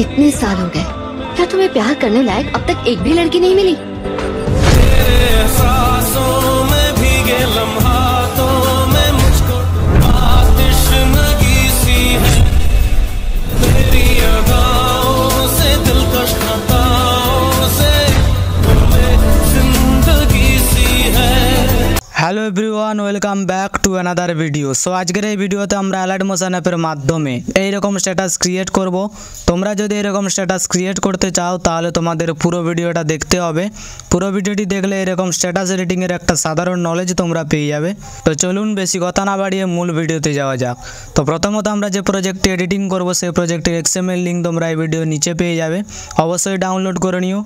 इतने साल हो गए, क्या तुम्हें प्यार करने लायक अब तक एक भी लड़की नहीं मिली? तेरे एहसासों में भीगे लम्हातों में मुझको आतिश लगी सी है, तेरी अदाओं से दिलकश खताओं से जिंदगी सी है। Hello everyone, welcome back to another video. So আজকের এই ভিডিওতে আমরা অ্যালার্ট মোশন অ্যাপের মাধ্যমে এইরকম স্ট্যাটাস ক্রিয়েট করব। তোমরা যদি এরকম স্ট্যাটাস ক্রিয়েট করতে চাও তাহলে তোমাদের পুরো ভিডিওটা দেখতে হবে। পুরো ভিডিওটি দেখলে এরকম স্ট্যাটাস এডিটিংয়ের একটা সাধারণ নলেজ তোমরা পেয়ে যাবে। তো চলুন বেশি কথা না বাড়িয়ে মূল ভিডিওতে যাওয়া যাক। তো প্রথমত আমরা যে প্রজেক্টটি এডিটিং করব সেই প্রজেক্টের এক্সএমএল লিঙ্ক তোমরা এই ভিডিওর নিচে পেয়ে যাবে, অবশ্যই ডাউনলোড করে নিও।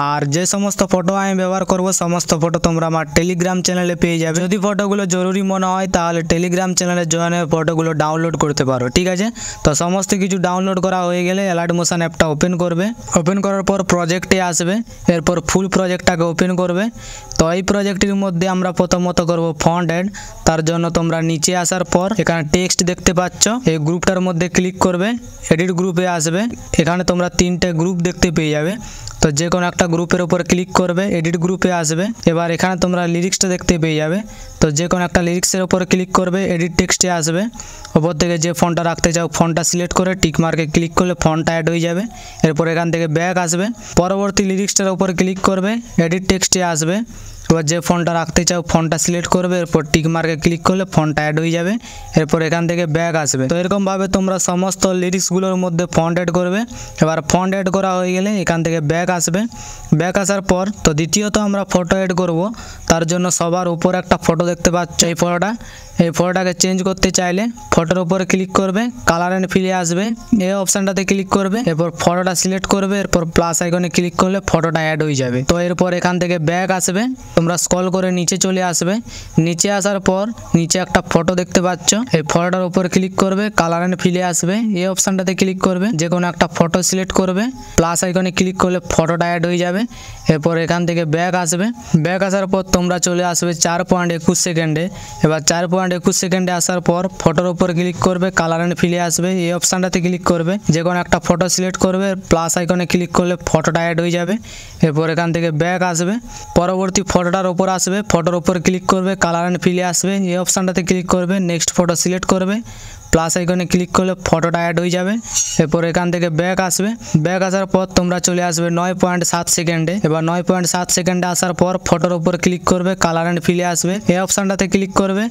আর যে সমস্ত ফটো আমি ব্যবহার করব সমস্ত ফটো তোমরা আমার টেলিগ্রাম চ্যানেলে পেয়ে যাবে। যদি ফটোগুলো জরুরি মনে হয় তাহলে টেলিগ্রাম চ্যানেলে জয়েন হয়ে ফটোগুলো ডাউনলোড করতে পারো, ঠিক আছে। তো সমস্ত কিছু ডাউনলোড করা হয়ে গেলে অ্যালার্ট মোশন অ্যাপটা ওপেন করবে। ওপেন করার পর প্রজেক্টে আসবে, এরপর ফুল প্রজেক্টটাকে ওপেন করবে। তো এই প্রজেক্টের মধ্যে আমরা প্রথমত করব ফন্ট অ্যাড। তার জন্য তোমরা নিচে আসার পর এখানে টেক্সট দেখতে পাচ্ছ, এই গ্রুপটার মধ্যে ক্লিক করবে, এডিট গ্রুপে আসবে। এখানে তোমরা তিনটে গ্রুপ দেখতে পেয়ে যাবে। তো যে কোনো একটা গ্রুপের উপর ক্লিক করবে, এডিট গ্রুপে আসবে। এবার এখানে তোমরা লিরিক্সটা দেখতে পেয়ে যাবে। তো যে কোনো একটা লিরিক্সের উপর ক্লিক করবে, এডিট টেক্সটে আসবে। ওপর থেকে যে ফন্টটা রাখতে চাও ফন্টটা সিলেক্ট করে টিক মার্কে ক্লিক করলে ফন্টটা অ্যাড হয়ে যাবে। এরপর এখান থেকে ব্যাক আসবে, পরবর্তী লিরিক্সটার উপর ক্লিক করবে, এডিট টেক্সটে আসবে। এবার যে ফন্টটা রাখতে চাও ফন্টটা সিলেক্ট করবে, এরপর টিক মার্কে ক্লিক করলে ফন্টটা অ্যাড হয়ে যাবে। এরপর এখান থেকে ব্যাক আসবে। তো এরকমভাবে তোমরা সমস্ত লিরিক্সগুলোর মধ্যে ফন্ট অ্যাড করবে। এবার ফন্ট অ্যাড করা হয়ে গেলে এখান থেকে ব্যাক আসবে। ব্যাক আসার পর তো দ্বিতীয়ত আমরা ফটো অ্যাড করব। তার জন্য সবার উপর একটা ফটো দেখতে পাচ্ছ, এই ফটোটাকে চেঞ্জ করতে চাইলে ফটোর উপরে ক্লিক করবে, কালার অ্যান্ড ফিলে আসবে, এই অপশানটাতে ক্লিক করবে। এরপর ফটোটা সিলেক্ট করবে, এরপর প্লাস আইকনে ক্লিক করলে ফটোটা অ্যাড হয়ে যাবে। তো এরপর এখান থেকে ব্যাক আসবে, তোমরা স্ক্রল করে নিচে চলে আসবে। নিচে আসার পর নিচে একটা ফটো দেখতে পাচ্ছ, এই ফটোটার উপর ক্লিক করবে, কালার অ্যান্ড ফিলে আসবে, এই অপশানটাতে ক্লিক করবে, যে কোনো একটা ফটো সিলেক্ট করবে, প্লাস আইকনে ক্লিক করলে ফটোটা অ্যাড হয়ে যাবে। এরপর এখান থেকে ব্যাক আসবে। ব্যাক আসার পর তোমরা চলে আসবে 4.21 সেকেন্ডে। এবার 4.21 সেকেন্ডে আসার পর ফটোর উপর ক্লিক করবে, কালার অ্যান্ড ফিলে আসবে, এই অপশানটাতে ক্লিক করবে, যে কোনো একটা ফটো সিলেক্ট করবে, প্লাস আইকনে ক্লিক করলে ফটোটা অ্যাড হয়ে যাবে। এরপর এখান থেকে ব্যাক আসবে, পরবর্তী ফটোটার উপর আসবে, ফটোর উপর ক্লিক করবে, কালার অ্যান্ড ফিলে আসবে, এই অপশানটাতে ক্লিক করবে, নেক্সট ফটো সিলেক্ট করবে, প্লাস আইকনে ক্লিক করলে ফটোটা অ্যাড হয়ে যাবে। এরপর এখান থেকে ব্যাক আসবে। ব্যাক আসার পর তোমরা চলে আসবে 9.7 সেকেন্ডে। এবার 9.7 সেকেন্ডে আসার পর ফটোর উপর ক্লিক করবে, কালার অ্যান্ড ফিলে আসবে, এই অপশানটাতে ক্লিক করবে,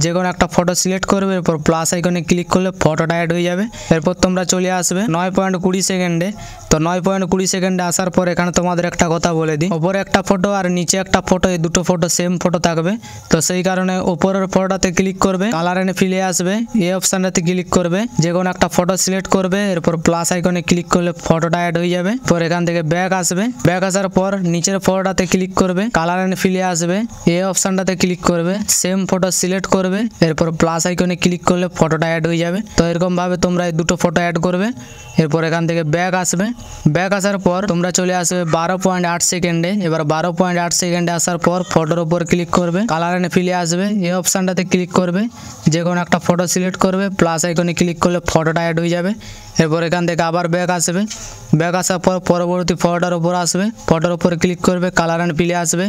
যে কোনো একটা ফটো সিলেক্ট করবে, এরপর প্লাস আইকনে ক্লিক করলে ফটোটা অ্যাড হয়ে যাবে। এরপর তোমরা চলে আসবে 9.20 সেকেন্ডে। তো 9.20 সেকেন্ডে আসার পর এখানে তোমাদের একটা কথা বলে দিই, ওপরে একটা ফটো আর নিচে একটা ফটো, এই দুটো ফটো সেম ফটো থাকবে। তো সেই কারণে ওপরের ফটোটাতে ক্লিক করবে, কালার অ্যান্ড ফিলে আসবে, এই অপশানটাতে ক্লিক করবে, যে কোনো একটা ফটো সিলেক্ট করবে, এরপর প্লাস আইকনে ক্লিক করলে ফটোটা অ্যাড হয়ে যাবে। পর এখান থেকে ব্যাক আসবে। ব্যাক আসার পর নিচের ফটোটাতে ক্লিক করবে, কালার অ্যান্ড ফিলে আসবে, এই অপশানটাতে ক্লিক করবে, সেম ফটো সিলেক্ট করবে, এরপর প্লাস আইকনে ক্লিক করলে ফটোটা অ্যাড হয়ে যাবে। তো এরকম ভাবে তোমরা এই দুটো ফটো অ্যাড করবে। এরপর এখান থেকে ব্যাক আসবে। ব্যাক আসার পর তোমরা চলে আসবে 12.8 সেকেন্ডে। এবার 12.8 সেকেন্ডে আসার পর ফটোর উপর ক্লিক করবে, কালার অ্যান্ড ফিলে আসবে, এই অপশানটাতে ক্লিক করবে, যে কোনো একটা ফটো সিলেক্ট করবে, প্লাস আইকনে ক্লিক করলে ফটোটা অ্যাড হয়ে যাবে। এরপর এখান থেকে আবার ব্যাক আসবে। ব্যাক আসার পর পরবর্তী ফটোটার উপর আসবে, ফটোর উপর ক্লিক করবে, কালার অ্যান্ড ফিলে আসবে,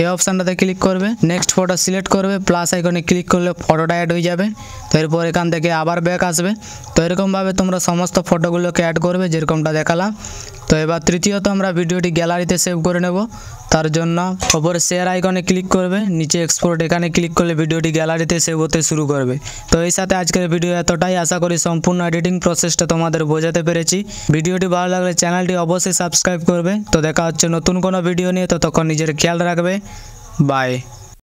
এই অপশানটাতে ক্লিক করবে, নেক্সট ফটো সিলেক্ট করবে, প্লাস আইকনে ক্লিক করলে ফটোটা অ্যাড হয়ে যাবে। তো এরপর এখান থেকে আবার ব্যাক আসবে। তো এরকমভাবে তোমরা সমস্ত ফটোগুলোকে অ্যাড করবে যেরকমটা দেখালাম। তো এবার তৃতীয়ত আমরা ভিডিওটি গ্যালারিতে সেভ করে নেব। তার জন্য ওপরে শেয়ার আইকনে ক্লিক করবে, নিচে এক্সপোর্ট এখানে ক্লিক করলে ভিডিওটি গ্যালারিতে সেভ হতে শুরু করবে। তো এই সাথে আজকের ভিডিও এতটাই। আশা করি সম্পূর্ণ এডিটিং প্রসেসটা তোমাদের বোঝাতে পেরেছি। ভিডিওটি ভালো লাগলে চ্যানেলটি অবশ্যই সাবস্ক্রাইব করবে। তো দেখা হচ্ছে নতুন কোনো ভিডিও নিয়ে, ততক্ষণ নিজের খেয়াল রাখবে। বাই।